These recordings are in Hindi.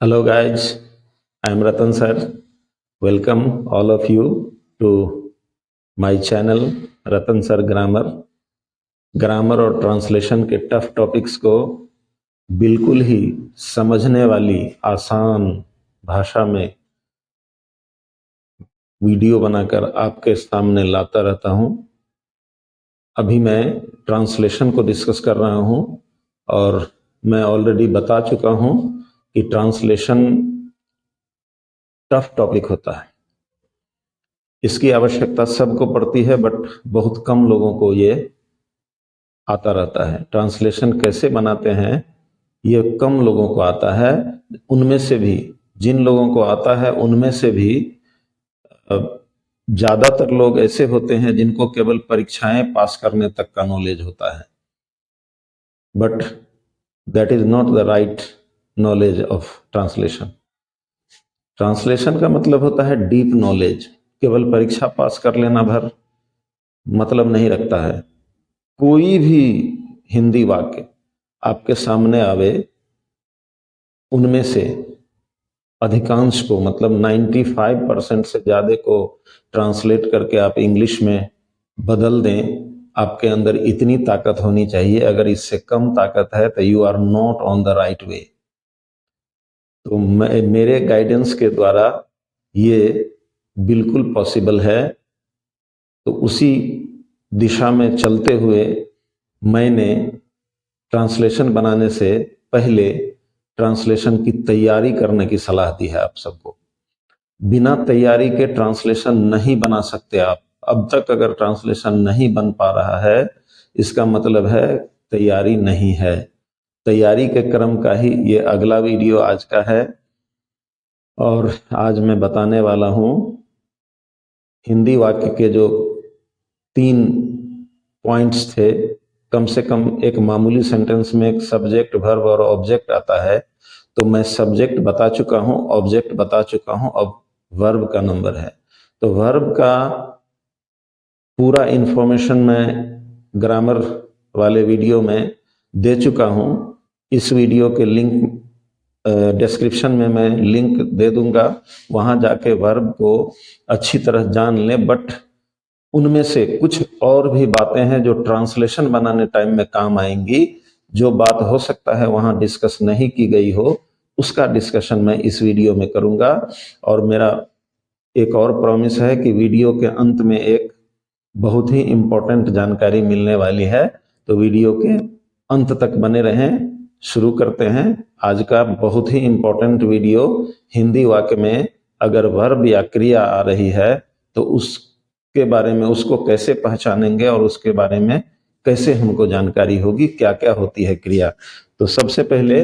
Hello guys, I am Ratan sir. Welcome all of you to my channel Ratan sir grammar. Grammar और ट्रांसलेशन के टफ टॉपिक्स को बिल्कुल ही समझने वाली आसान भाषा में वीडियो बनाकर आपके सामने लाता रहता हूं। अभी मैं ट्रांसलेशन को डिस्कस कर रहा हूं और मैं ऑलरेडी बता चुका हूं कि ट्रांसलेशन टफ टॉपिक होता है। इसकी आवश्यकता सबको पड़ती है, बट बहुत कम लोगों को ये आता रहता है। ट्रांसलेशन कैसे बनाते हैं ये कम लोगों को आता है। उनमें से भी जिन लोगों को आता है उनमें से भी ज्यादातर लोग ऐसे होते हैं जिनको केवल परीक्षाएं पास करने तक का नॉलेज होता है, but that is not the right knowledge of translation. Translation का मतलब होता है डीप नॉलेज। केवल परीक्षा पास कर लेना भर मतलब नहीं रखता है। कोई भी हिंदी वाक्य आपके सामने आवे, उनमें से अधिकांश को मतलब 95% से ज्यादा को ट्रांसलेट करके आप इंग्लिश में बदल दें। आपके अंदर इतनी ताकत होनी चाहिए। अगर इससे कम ताकत है तो you are not on the right way. तो मेरे गाइडेंस के द्वारा ये बिल्कुल पॉसिबल है। तो उसी दिशा में चलते हुए मैंने ट्रांसलेशन बनाने से पहले ट्रांसलेशन की तैयारी करने की सलाह दी है आप सबको। बिना तैयारी के ट्रांसलेशन नहीं बना सकते आप। अब तक अगर ट्रांसलेशन नहीं बन पा रहा है, इसका मतलब है तैयारी नहीं है। तैयारी के क्रम का ही ये अगला वीडियो आज का है। और आज मैं बताने वाला हूं हिंदी वाक्य के जो 3 पॉइंट्स थे। कम से कम एक मामूली सेंटेंस में एक सब्जेक्ट, वर्ब और ऑब्जेक्ट आता है, तो मैं सब्जेक्ट बता चुका हूं, ऑब्जेक्ट बता चुका हूं, अब वर्ब का नंबर है। तो वर्ब का पूरा इंफॉर्मेशन मैं ग्रामर वाले वीडियो में दे चुका हूं। इस वीडियो के लिंक डिस्क्रिप्शन में मैं लिंक दे दूंगा, वहां जाके वर्ब को अच्छी तरह जान लें। बट उनमें से कुछ और भी बातें हैं जो ट्रांसलेशन बनाने टाइम में काम आएंगी। जो बात हो सकता है वहां डिस्कस नहीं की गई हो, उसका डिस्कशन मैं इस वीडियो में करूंगा। और मेरा एक और प्रॉमिस है कि वीडियो के अंत में एक बहुत ही इंपॉर्टेंट जानकारी मिलने वाली है। तो वीडियो के अंत तक बने रहें। शुरू करते हैं आज का बहुत ही इंपॉर्टेंट वीडियो। हिंदी वाक्य में अगर वर्ब या क्रिया आ रही है तो उसके बारे में, उसको कैसे पहचानेंगे और उसके बारे में कैसे हमको जानकारी होगी, क्या क्या होती है क्रिया। तो सबसे पहले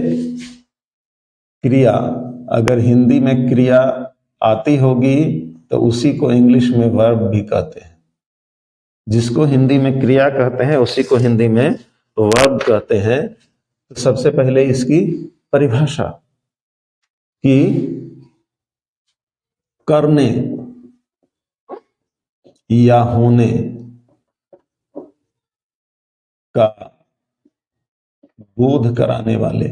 क्रिया, अगर हिंदी में क्रिया आती होगी तो उसी को इंग्लिश में वर्ब भी कहते हैं। जिसको हिंदी में क्रिया कहते हैं उसी को हिंदी में वर्ब कहते हैं। तो सबसे पहले इसकी परिभाषा कि करने या होने का बोध कराने वाले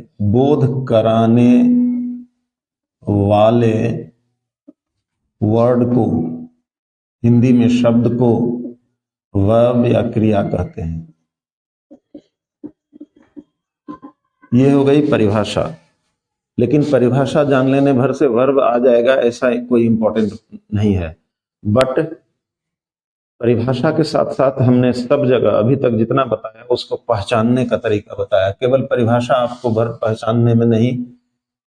वर्ड को, हिंदी में शब्द को वर्ब या क्रिया कहते हैं। ये हो गई परिभाषा। लेकिन परिभाषा जान लेने भर से वर्ब आ जाएगा ऐसा कोई इंपॉर्टेंट नहीं है। बट परिभाषा के साथ साथ हमने सब जगह अभी तक जितना बताया उसको पहचानने का तरीका बताया। केवल परिभाषा आपको वर्ब पहचानने में नहीं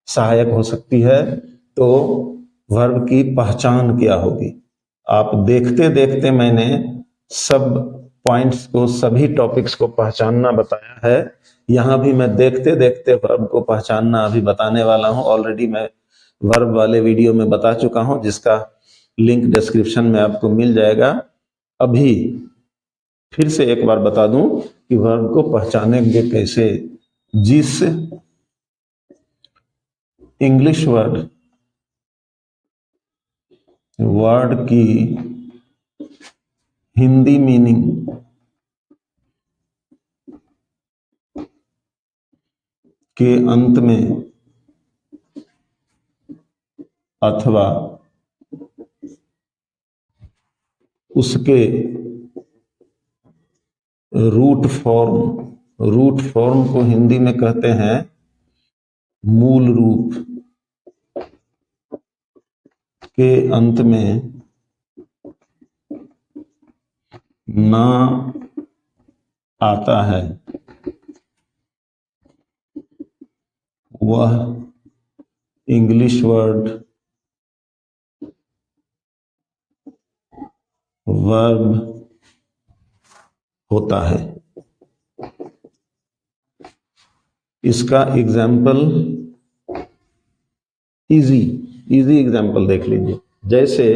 सहायक हो सकती है, तो वर्ब की पहचान क्या होगी। आप देखते देखते मैंने सब पॉइंट्स को, सभी टॉपिक्स को पहचानना बताया है। यहां भी मैं देखते देखते वर्ब को पहचानना अभी बताने वाला हूं। ऑलरेडी मैं वर्ब वाले वीडियो में बता चुका हूं, जिसका लिंक डिस्क्रिप्शन में आपको मिल जाएगा। अभी फिर से एक बार बता दूं कि वर्ब को पहचानेंगे कैसे। जिस इंग्लिश वर्ड की हिंदी मीनिंग के अंत में अथवा उसके रूट फॉर्म को हिंदी में कहते हैं मूल रूप के अंत में ना आता है वह इंग्लिश वर्ड वर्ब होता है। इसका एग्जाम्पल इजी एग्जाम्पल देख लीजिए। जैसे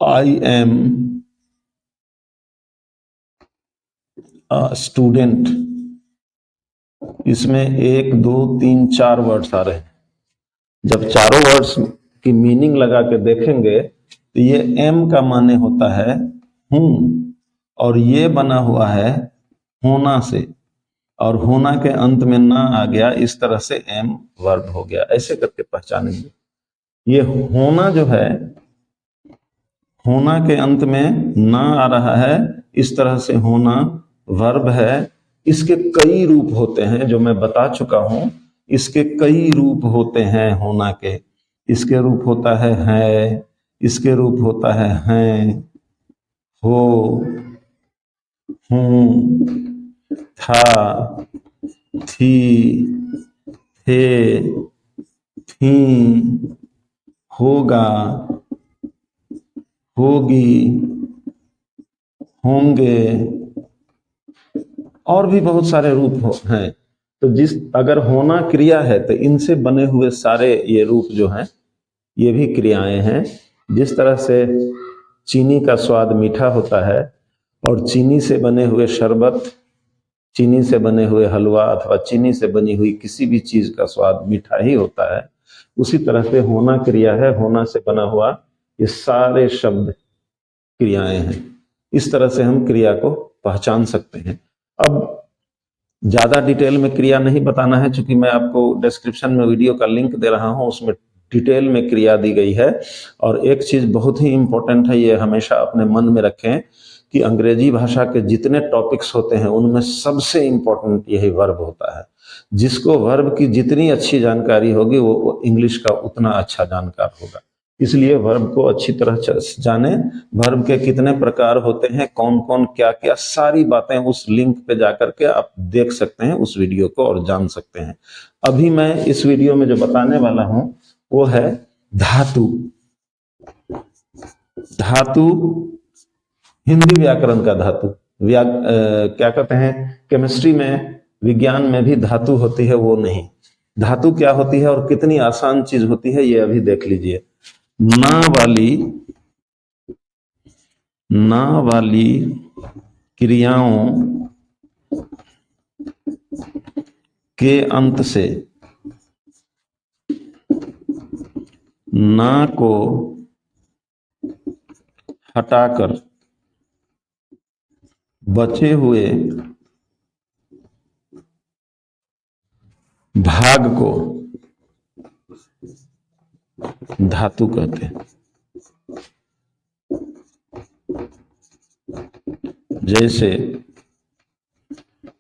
आई एम स्टूडेंट, इसमें 1 2 3 4 वर्ड्स आ रहे हैं। जब चारों वर्ड्स की मीनिंग लगा के देखेंगे तो ये एम का माने होता है हूं, और ये बना हुआ है होना से, और होना के अंत में ना आ गया, इस तरह से एम वर्ब हो गया। ऐसे करके पहचानेंगे। ये होना जो है, होना के अंत में ना आ रहा है, इस तरह से होना वर्ब है। इसके कई रूप होते हैं जो मैं बता चुका हूं। इसके कई रूप होते हैं होना के। इसके रूप होता है, इसके रूप होता है हैं, हो, हूं, था, थी, थे, थी, होगा, होगी, होंगे, और भी बहुत सारे रूप हैं। तो अगर होना क्रिया है तो इनसे बने हुए सारे ये रूप जो हैं ये भी क्रियाएं हैं। जिस तरह से चीनी का स्वाद मीठा होता है और चीनी से बने हुए शरबत, चीनी से बने हुए हलवा अथवा चीनी से बनी हुई किसी भी चीज का स्वाद मीठा ही होता है, उसी तरह से होना क्रिया है। होना से बना हुआ ये सारे शब्द क्रियाएं हैं। इस तरह से हम क्रिया को पहचान सकते हैं। अब ज्यादा डिटेल में क्रिया नहीं बताना है, क्योंकि मैं आपको डिस्क्रिप्शन में वीडियो का लिंक दे रहा हूं, उसमें डिटेल में क्रिया दी गई है। और एक चीज बहुत ही इंपॉर्टेंट है, ये हमेशा अपने मन में रखें कि अंग्रेजी भाषा के जितने टॉपिक्स होते हैं उनमें सबसे इंपॉर्टेंट यही वर्ब होता है। जिसको वर्ब की जितनी अच्छी जानकारी होगी वो इंग्लिश का उतना अच्छा जानकार होगा। इसलिए वर्ब को अच्छी तरह जाने, वर्ब के कितने प्रकार होते हैं, कौन कौन क्या क्या, सारी बातें उस लिंक पे जाकर के आप देख सकते हैं उस वीडियो को और जान सकते हैं। अभी मैं इस वीडियो में जो बताने वाला हूं वो है धातु। धातु हिंदी व्याकरण का धातु। क्या कहते हैं, केमिस्ट्री में, विज्ञान में भी धातु होती है वो नहीं। धातु क्या होती है और कितनी आसान चीज होती है ये अभी देख लीजिए। ना वाली क्रियाओं के अंत से ना को हटाकर बचे हुए भाग को धातु कहते हैं। जैसे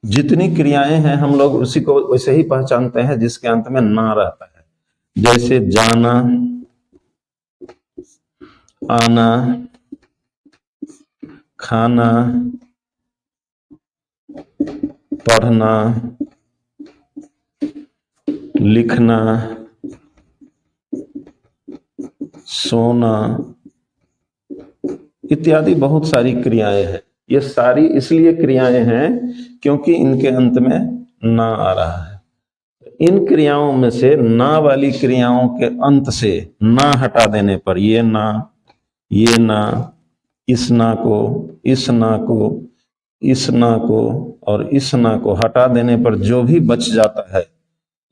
जितनी क्रियाएं हैं हम लोग उसी को वैसे ही पहचानते हैं जिसके अंत में ना रहता है। जैसे जाना, आना, खाना, पढ़ना, लिखना, सोना इत्यादि बहुत सारी क्रियाएं हैं। ये सारी इसलिए क्रियाएं हैं क्योंकि इनके अंत में ना आ रहा है। इन क्रियाओं में से ना वाली क्रियाओं के अंत से ना हटा देने पर ये ना, इस ना को, इस ना को, इस ना को और इस ना को हटा देने पर जो भी बच जाता है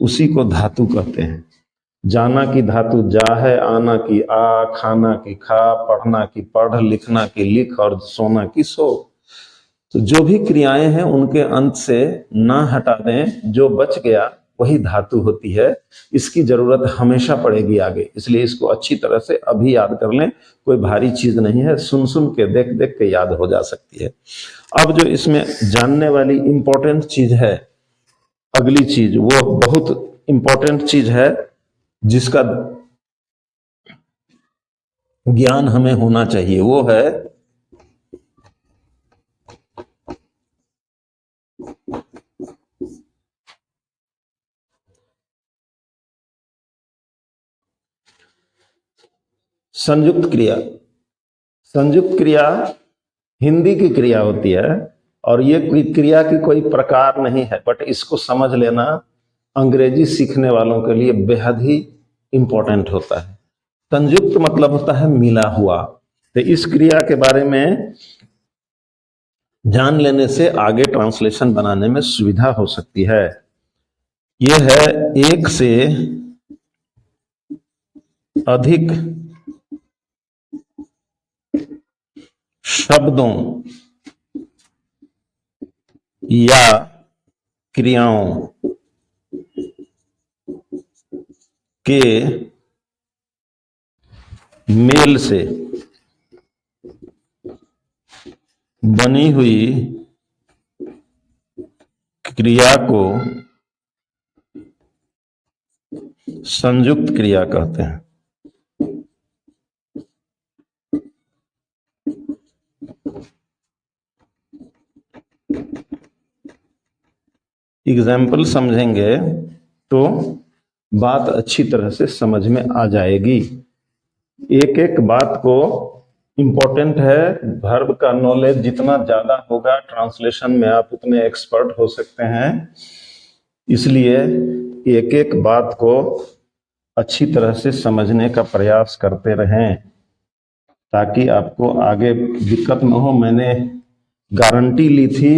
उसी को धातु कहते हैं। जाना की धातु जा है, आना की आ, खाना की खा, पढ़ना की पढ़, लिखना की लिख और सोना की सो। तो जो भी क्रियाएं हैं उनके अंत से ना हटा दें, जो बच गया वही धातु होती है। इसकी जरूरत हमेशा पड़ेगी आगे, इसलिए इसको अच्छी तरह से अभी याद कर लें। कोई भारी चीज नहीं है, सुन सुन के देख देख के याद हो जा सकती है। अब जो इसमें जानने वाली इंपॉर्टेंट चीज है, अगली चीज, वो बहुत इंपॉर्टेंट चीज है जिसका ज्ञान हमें होना चाहिए, वो है संयुक्त क्रिया। संयुक्त क्रिया हिंदी की क्रिया होती है और ये क्रिया की कोई प्रकार नहीं है, बट इसको समझ लेना अंग्रेजी सीखने वालों के लिए बेहद ही इंपॉर्टेंट होता है। संयुक्त मतलब होता है मिला हुआ। तो इस क्रिया के बारे में जान लेने से आगे ट्रांसलेशन बनाने में सुविधा हो सकती है। यह है एक से अधिक शब्दों या क्रियाओं के मेल से बनी हुई क्रिया को संयुक्त क्रिया कहते हैं। एग्जाम्पल समझेंगे तो बात अच्छी तरह से समझ में आ जाएगी। एक एक बात को इंपॉर्टेंट है। वर्ब का नॉलेज जितना ज्यादा होगा ट्रांसलेशन में, आप उतने एक्सपर्ट हो सकते हैं। इसलिए एक एक बात को अच्छी तरह से समझने का प्रयास करते रहें ताकि आपको आगे दिक्कत न हो। मैंने गारंटी ली थी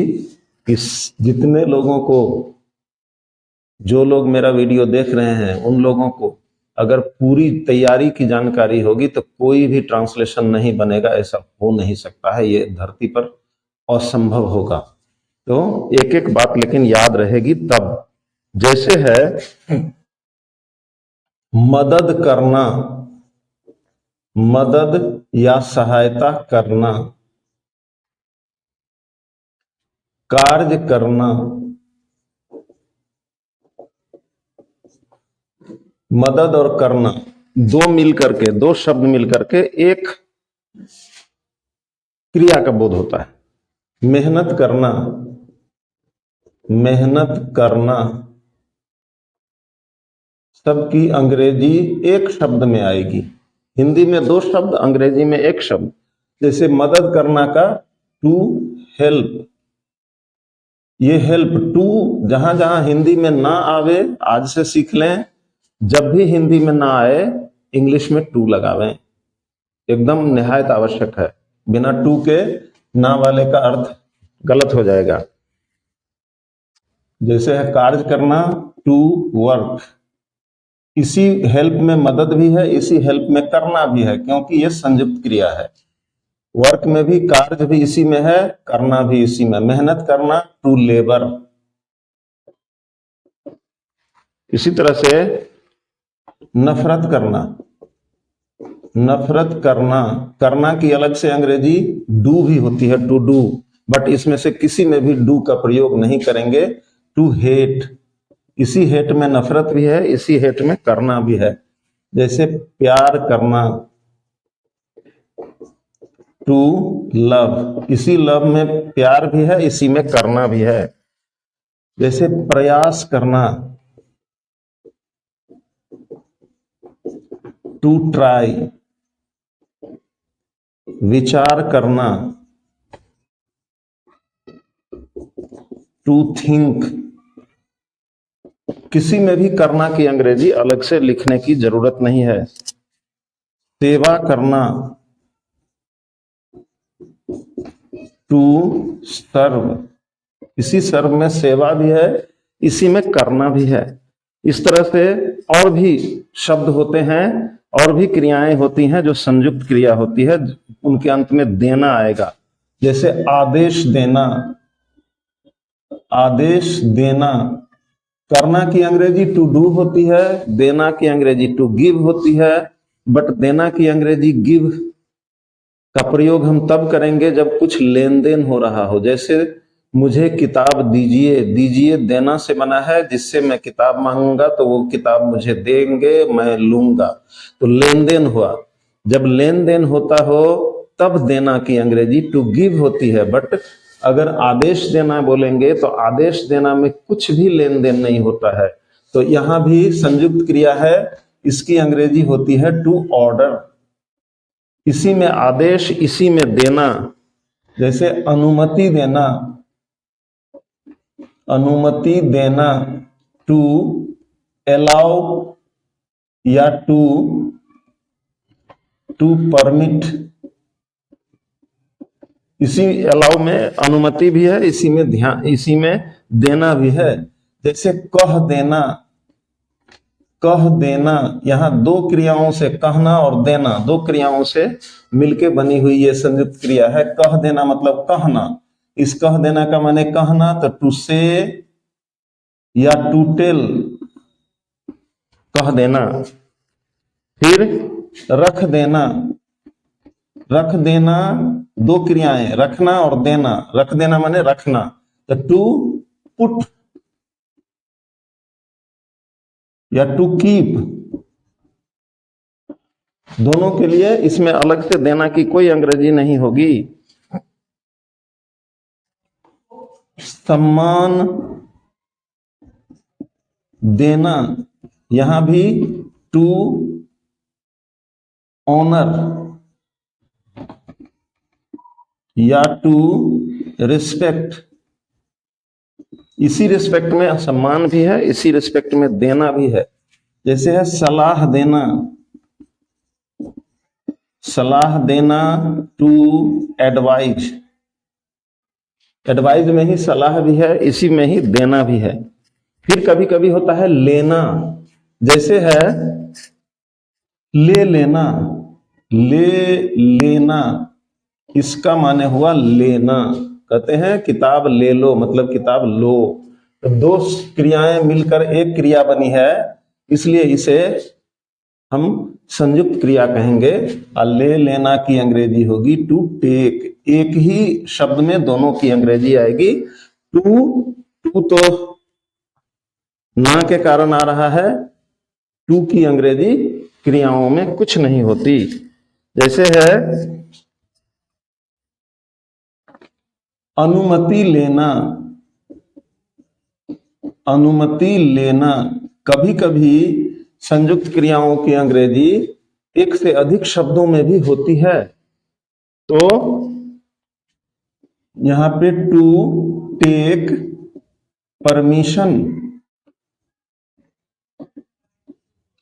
कि जितने लोगों को, जो लोग मेरा वीडियो देख रहे हैं, उन लोगों को अगर पूरी तैयारी की जानकारी होगी तो कोई भी ट्रांसलेशन नहीं बनेगा। ऐसा हो नहीं सकता है, ये धरती पर असंभव होगा। तो एक एक बात लेकिन याद रहेगी तब। जैसे है मदद करना, मदद या सहायता करना, कार्य करना। मदद और करना दो मिलकर के, दो शब्द मिलकर के एक क्रिया का बोध होता है। मेहनत करना, मेहनत करना सबकी अंग्रेजी एक शब्द में आएगी। हिंदी में दो शब्द, अंग्रेजी में एक शब्द। जैसे मदद करना का टू हेल्प, ये हेल्प टू जहां जहां हिंदी में ना आवे आज से सीख लें। जब भी हिंदी में ना आए इंग्लिश में टू लगावें, एकदम निहायत आवश्यक है। बिना टू के ना वाले का अर्थ गलत हो जाएगा। जैसे है कार्य करना, टू वर्क। इसी हेल्प में मदद भी है, इसी हेल्प में करना भी है, क्योंकि ये संयुक्त क्रिया है। वर्क में भी कार्य भी इसी में है, करना भी इसी में। मेहनत करना टू लेबर। इसी तरह से नफरत करना, नफरत करना, करना की अलग से अंग्रेजी डू भी होती है, टू डू, बट इसमें से किसी में भी डू का प्रयोग नहीं करेंगे। टू हेट, इसी हेट में नफरत भी है, इसी हेट में करना भी है। जैसे प्यार करना, टू लव, इसी लव में प्यार भी है, इसी में करना भी है। जैसे प्रयास करना, टू ट्राई। विचार करना, टू थिंक। किसी में भी करना की अंग्रेजी अलग से लिखने की जरूरत नहीं है। सेवा करना, टू सर्व, इसी सर्व में सेवा भी है, इसी में करना भी है। इस तरह से और भी शब्द होते हैं, और भी क्रियाएं होती हैं जो संयुक्त क्रिया होती है, उनके अंत में देना आएगा। जैसे आदेश देना, आदेश देना करना की अंग्रेजी टू डू होती है, देना की अंग्रेजी टू गिव होती है, बट देना की अंग्रेजी गिव का प्रयोग हम तब करेंगे जब कुछ लेन देन हो रहा हो। जैसे मुझे किताब दीजिए, दीजिए देना से बना है, जिससे मैं किताब मांगूंगा तो वो किताब मुझे देंगे, मैं लूंगा, तो लेन देन हुआ। जब लेन देन होता हो तब देना की अंग्रेजी टू गिव होती है। बट अगर आदेश देना बोलेंगे तो आदेश देना में कुछ भी लेन देन नहीं होता है, तो यहां भी संयुक्त क्रिया है, इसकी अंग्रेजी होती है टू ऑर्डर। इसी में आदेश, इसी में देना। जैसे अनुमति देना, अनुमति देना टू अलाउ या टू परमिट। इसी अलाउ में अनुमति भी है, इसी में ध्यान, इसी में देना भी है। जैसे कह देना, कह देना, यहां दो क्रियाओं से, कहना और देना, दो क्रियाओं से मिलके बनी हुई ये संयुक्त क्रिया है। कह देना मतलब कहना, इस कह देना का माने कहना, तो टू से या टू टेल, कह देना। फिर रख देना, रख देना दो क्रियाएं, रखना और देना। रख देना माने रखना, तो टू पुट या टू कीप, दोनों के लिए इसमें अलग से देना की कोई अंग्रेजी नहीं होगी। सम्मान देना, यहां भी टू ऑनर या टू रिस्पेक्ट। इसी रिस्पेक्ट में सम्मान भी है, इसी रिस्पेक्ट में देना भी है। जैसे है सलाह देना, सलाह देना टू एडवाइज, एडवाइज में ही सलाह भी है, इसी में ही देना भी है। फिर कभी कभी होता है लेना, जैसे है ले लेना, ले लेना, इसका माने हुआ लेना। कहते हैं किताब ले लो, मतलब किताब लो, तो दो क्रियाएं मिलकर एक क्रिया बनी है, इसलिए इसे हम संयुक्त क्रिया कहेंगे। और ले लेना की अंग्रेजी होगी टू टेक। एक ही शब्द में दोनों की अंग्रेजी आएगी। टू तो ना के कारण आ रहा है, टू की अंग्रेजी क्रियाओं में कुछ नहीं होती। जैसे है अनुमति लेना, अनुमति लेना, कभी कभी संयुक्त क्रियाओं की अंग्रेजी एक से अधिक शब्दों में भी होती है। तो यहां पे टू टेक परमिशन,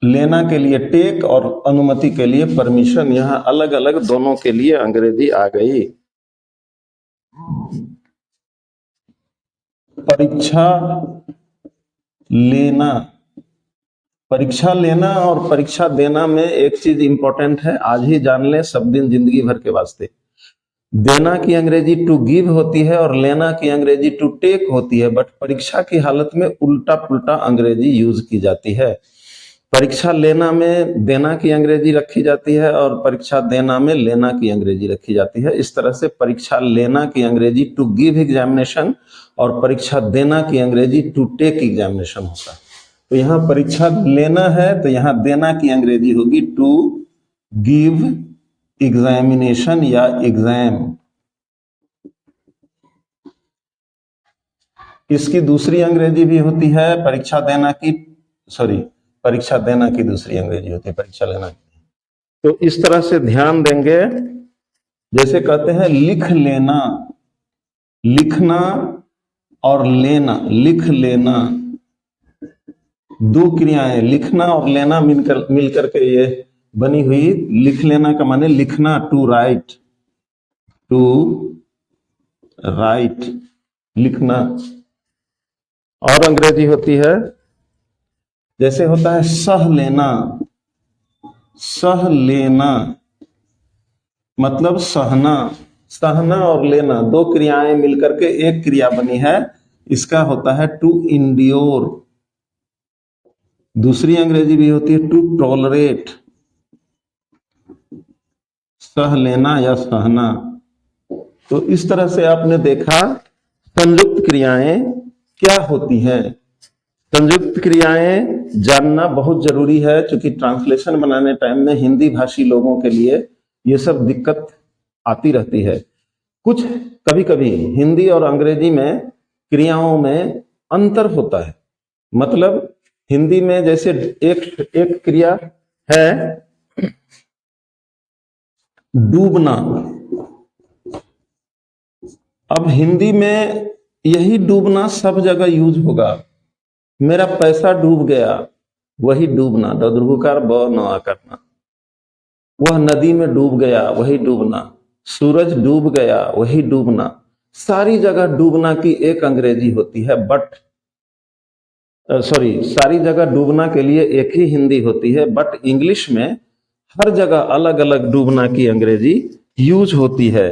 लेना के लिए टेक और अनुमति के लिए परमिशन, यहां अलग अलग दोनों के लिए अंग्रेजी आ गई। परीक्षा लेना, परीक्षा लेना और परीक्षा देना में एक चीज इंपॉर्टेंट है, आज ही जान लें, सब दिन जिंदगी भर के वास्ते। देना की अंग्रेजी टू गिव होती है और लेना की अंग्रेजी टू टेक होती है, बट परीक्षा की हालत में उल्टा पुल्टा अंग्रेजी यूज की जाती है। परीक्षा लेना में देना की अंग्रेजी रखी जाती है और परीक्षा देना में लेना की अंग्रेजी रखी जाती है। इस तरह से परीक्षा लेना की अंग्रेजी टू गिव एग्जामिनेशन और परीक्षा देना की अंग्रेजी टू टेक एग्जामिनेशन होता है। तो यहाँ परीक्षा लेना है तो यहाँ देना की अंग्रेजी होगी टू गिव एग्जामिनेशन या एग्जाम। इसकी दूसरी अंग्रेजी भी होती है परीक्षा देना की, परीक्षा देना की दूसरी अंग्रेजी होती है परीक्षा लेना की। तो इस तरह से ध्यान देंगे। जैसे कहते हैं लिख लेना, लिखना और लेना, लिख लेना, दो क्रियाएं लिखना और लेना मिलकर के ये बनी हुई। लिख लेना का माने लिखना, टू राइट, टू राइट, लिखना। और अंग्रेजी होती है, जैसे होता है सह लेना, सह लेना मतलब सहना, सहना और लेना दो क्रियाएं मिलकर के एक क्रिया बनी है, इसका होता है टू इंड्योर, दूसरी अंग्रेजी भी होती है टू टॉलरेट, सह लेना या सहना। तो इस तरह से आपने देखा संयुक्त क्रियाएं क्या होती हैं। संयुक्त क्रियाएं जानना बहुत जरूरी है, क्योंकि ट्रांसलेशन बनाने टाइम में हिंदी भाषी लोगों के लिए ये सब दिक्कत आती रहती है। कुछ कभी कभी हिंदी और अंग्रेजी में क्रियाओं में अंतर होता है। मतलब हिंदी में जैसे एक एक क्रिया है डूबना, अब हिंदी में यही डूबना सब जगह यूज होगा। मेरा पैसा डूब गया, वही डूबना, दीर्घकार ब न करना। वह नदी में डूब गया, वही डूबना। सूरज डूब गया, वही डूबना। सारी जगह डूबना की एक अंग्रेजी होती है, बट सारी जगह डूबना के लिए एक ही हिंदी होती है, बट इंग्लिश में हर जगह अलग अलग डूबना की अंग्रेजी यूज होती है।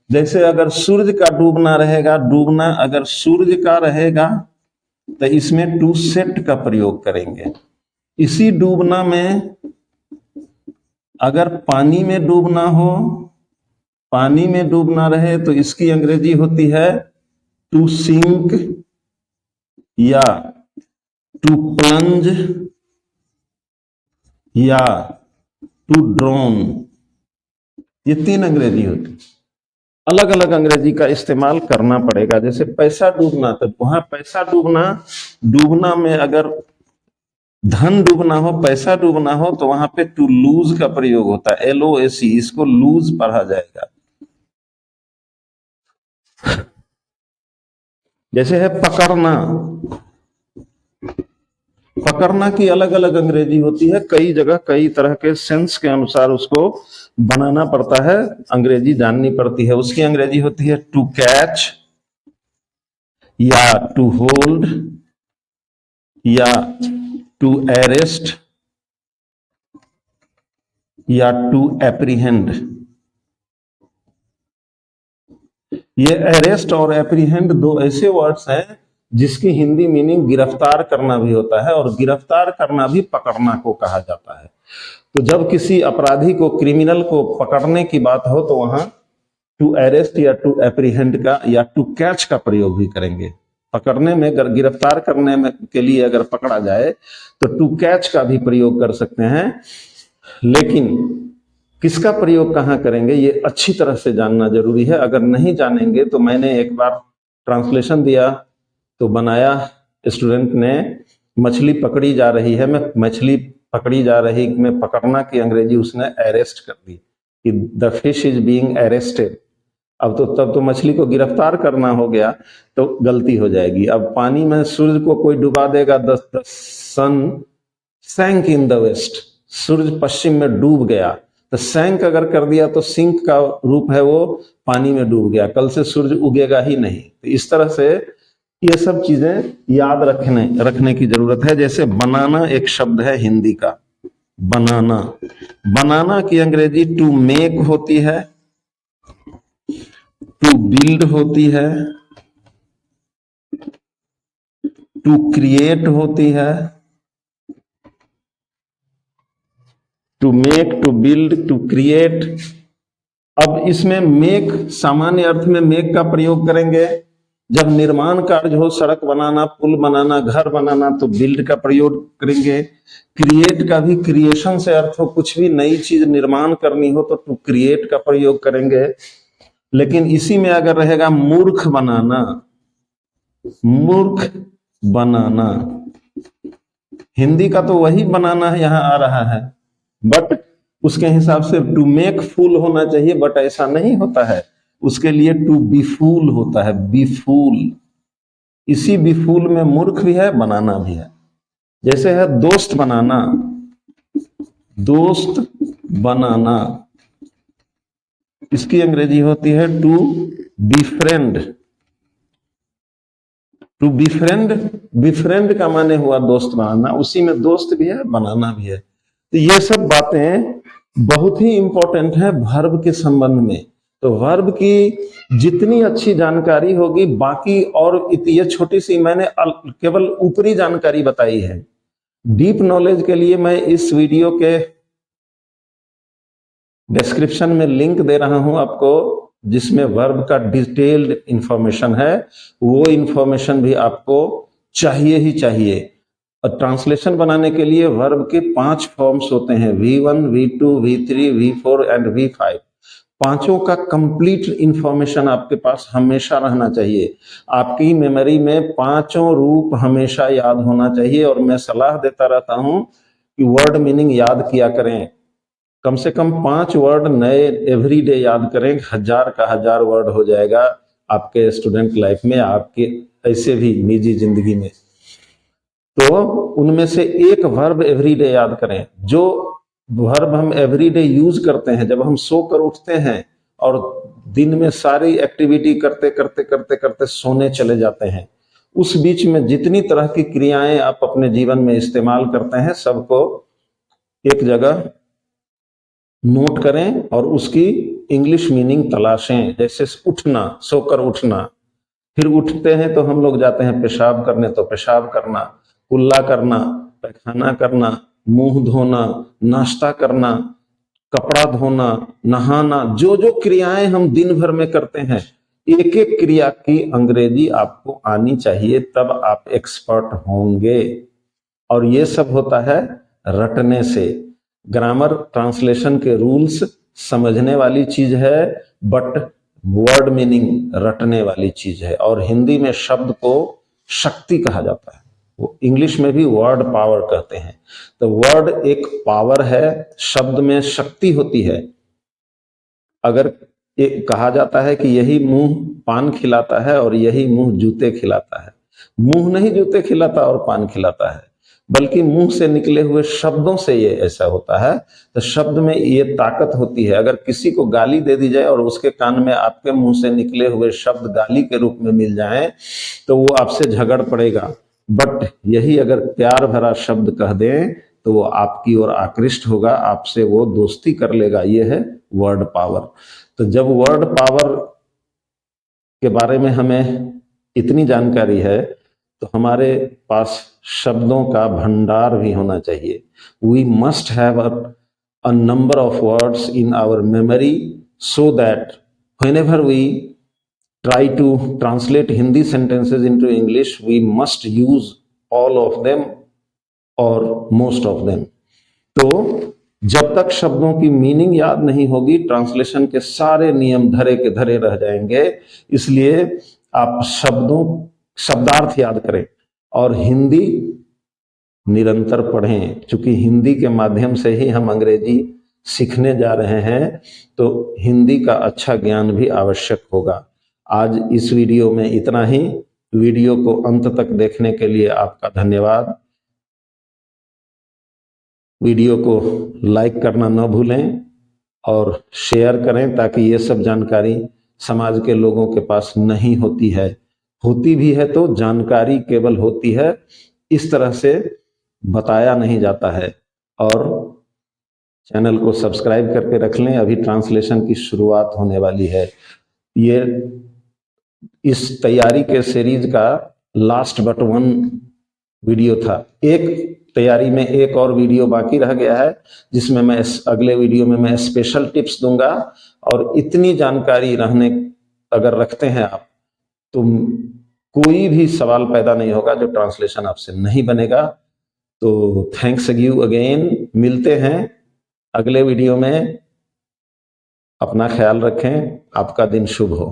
जैसे अगर सूरज का डूबना रहेगा, डूबना अगर सूरज का रहेगा तो इसमें टू सेट का प्रयोग करेंगे। इसी डूबना में अगर पानी में डूबना हो, पानी में डूबना रहे तो इसकी अंग्रेजी होती है टू सिंक या टू प्लंज या टू ड्रोन। ये तीन अंग्रेजी होती है। अलग अलग अंग्रेजी का इस्तेमाल करना पड़ेगा। जैसे पैसा डूबना, तो वहां पैसा डूबना, डूबना में अगर धन डूबना हो, पैसा डूबना हो, तो वहां पे टू लूज का प्रयोग होता है, LOAC। इसको लूज पढ़ा जाएगा। जैसे है पकड़ना, पकड़ना की अलग अलग अंग्रेजी होती है। कई जगह कई तरह के सेंस के अनुसार उसको बनाना पड़ता है, अंग्रेजी जाननी पड़ती है। उसकी अंग्रेजी होती है टू कैच या टू होल्ड या टू अरेस्ट या टू एप्रीहेंड। ये अरेस्ट और एप्रीहेंड दो ऐसे वर्ड्स हैं जिसकी हिंदी मीनिंग गिरफ्तार करना भी होता है, और गिरफ्तार करना भी पकड़ना को कहा जाता है। तो जब किसी अपराधी को, क्रिमिनल को पकड़ने की बात हो तो वहां टू अरेस्ट या टू एप्रीहेंड का या टू कैच का प्रयोग भी करेंगे। पकड़ने में, गिरफ्तार करने में के लिए अगर पकड़ा जाए तो टू कैच का भी प्रयोग कर सकते हैं। लेकिन किसका प्रयोग कहां करेंगे ये अच्छी तरह से जानना जरूरी है। अगर नहीं जानेंगे तो, मैंने एक बार ट्रांसलेशन दिया तो बनाया, स्टूडेंट ने मछली पकड़ी जा रही है, मैं मछली पकड़ी जा रही में पकड़ना की अंग्रेजी उसने अरेस्ट कर दी कि the fish is being arrested. अब तो तब तो मछली को गिरफ्तार करना हो गया, तो गलती हो जाएगी। अब पानी में सूर्य को कोई डुबा देगा, the sun sank in the west, सूर्य पश्चिम में डूब गया। तो सैंक अगर कर दिया तो सिंक का रूप है वो पानी में डूब गया, कल से सूर्य उगेगा ही नहीं। तो इस तरह से ये सब चीजें याद रखने की जरूरत है। जैसे बनाना एक शब्द है हिंदी का, बनाना। बनाना की अंग्रेजी टू मेक होती है, टू बिल्ड होती है, टू क्रिएट होती है। To make, to build, to create. अब इसमें मेक, सामान्य अर्थ में मेक का प्रयोग करेंगे जब निर्माण कार्य हो, सड़क बनाना, पुल बनाना, घर बनाना, तो बिल्ड का प्रयोग करेंगे। क्रिएट का भी क्रिएशन से अर्थ हो, कुछ भी नई चीज निर्माण करनी हो तो टू क्रिएट का प्रयोग करेंगे। लेकिन इसी में अगर रहेगा मूर्ख बनाना, मूर्ख बनाना, हिंदी का तो वही बनाना है यहां आ रहा है, बट उसके हिसाब से टू मेक फूल होना चाहिए, बट ऐसा नहीं होता है। उसके लिए टू बीफूल होता है, बीफूल। इसी बीफूल में मूर्ख भी है, बनाना भी है। जैसे है दोस्त बनाना, दोस्त बनाना, इसकी अंग्रेजी होती है टू बीफ्रेंड। टू बीफ्रेंड, बीफ्रेंड का माने हुआ दोस्त बनाना, उसी में दोस्त भी है, बनाना भी है। तो ये सब बातें बहुत ही इंपॉर्टेंट है वर्ब के संबंध में। तो वर्ब की जितनी अच्छी जानकारी होगी, बाकी और ये छोटी सी मैंने केवल ऊपरी जानकारी बताई है, डीप नॉलेज के लिए मैं इस वीडियो के डिस्क्रिप्शन में लिंक दे रहा हूं आपको, जिसमें वर्ब का डिटेल्ड इंफॉर्मेशन है। वो इंफॉर्मेशन भी आपको चाहिए ही चाहिए। और ट्रांसलेशन बनाने के लिए वर्ब के 5 फॉर्म्स होते हैं, V1, V2, V3, V4 and V5। पांचों का कंप्लीट इंफॉर्मेशन आपके पास हमेशा रहना चाहिए। आपकी मेमोरी में पांचों रूप हमेशा याद होना चाहिए। और मैं सलाह देता रहता हूं कि वर्ड मीनिंग याद किया करें। कम से कम 5 वर्ड नए एवरीडे याद करें। 1000 का 1000 वर्ड हो जाएगा आपके स्टूडेंट लाइफ में, आपके ऐसे भी निजी जिंदगी में। तो उनमें से एक वर्ब एवरीडे याद करें। जो वर्ब हम एवरीडे यूज करते हैं, जब हम सोकर उठते हैं और दिन में सारी एक्टिविटी करते करते करते करते सोने चले जाते हैं, उस बीच में जितनी तरह की क्रियाएं आप अपने जीवन में इस्तेमाल करते हैं, सबको एक जगह नोट करें और उसकी इंग्लिश मीनिंग तलाशें। जैसे उठना, सोकर उठना, फिर उठते हैं तो हम लोग जाते हैं पेशाब करने, तो पेशाब करना, कुल्ला करना, पैखाना करना, मुंह धोना, नाश्ता करना, कपड़ा धोना, नहाना, जो जो क्रियाएं हम दिन भर में करते हैं, एक एक क्रिया की अंग्रेजी आपको आनी चाहिए, तब आप एक्सपर्ट होंगे। और ये सब होता है रटने से। ग्रामर ट्रांसलेशन के रूल्स समझने वाली चीज है, बट वर्ड मीनिंग रटने वाली चीज है। और हिंदी में शब्द को शक्ति कहा जाता है, वो इंग्लिश में भी वर्ड पावर कहते हैं। तो वर्ड एक पावर है, शब्द में शक्ति होती है। अगर एक कहा जाता है कि यही मुंह पान खिलाता है और यही मुंह जूते खिलाता है, मुंह नहीं जूते खिलाता और पान खिलाता है, बल्कि मुंह से निकले हुए शब्दों से ये ऐसा होता है। तो शब्द में ये ताकत होती है। अगर किसी को गाली दे दी जाए और उसके कान में आपके मुंह से निकले हुए शब्द गाली के रूप में मिल जाएं, तो वो आपसे झगड़ पड़ेगा। बट यही अगर प्यार भरा शब्द कह दें तो वो आपकी ओर आकृष्ट होगा, आपसे वो दोस्ती कर लेगा। ये है वर्ड पावर। तो जब वर्ड पावर के बारे में हमें इतनी जानकारी है, तो हमारे पास शब्दों का भंडार भी होना चाहिए। We must have a number of words in our memory so that whenever we try to translate Hindi sentences into English, we must use all of them or most of them. तो जब तक शब्दों की मीनिंग याद नहीं होगी, ट्रांसलेशन के सारे नियम धरे के धरे रह जाएंगे। इसलिए आप शब्दार्थ याद करें और हिंदी निरंतर पढ़ें। चूंकि हिंदी के माध्यम से ही हम अंग्रेजी सीखने जा रहे हैं, तो हिंदी का अच्छा ज्ञान भी आवश्यक होगा। आज इस वीडियो में इतना ही। वीडियो को अंत तक देखने के लिए आपका धन्यवाद। वीडियो को लाइक करना न भूलें और शेयर करें, ताकि ये सब जानकारी समाज के लोगों के पास नहीं होती है। होती भी है तो जानकारी केवल होती है, इस तरह से बताया नहीं जाता है। और चैनल को सब्सक्राइब करके रख लें, अभी ट्रांसलेशन की शुरुआत होने वाली है। ये इस तैयारी के सीरीज का लास्ट बट वन वीडियो था। एक तैयारी में एक और वीडियो बाकी रह गया है, जिसमें मैं अगले वीडियो में मैं स्पेशल टिप्स दूंगा। और इतनी जानकारी रहने अगर रखते हैं आप, तो कोई भी सवाल पैदा नहीं होगा जो ट्रांसलेशन आपसे नहीं बनेगा। तो थैंक्स यू अगेन। मिलते हैं अगले वीडियो में। अपना ख्याल रखें। आपका दिन शुभ हो।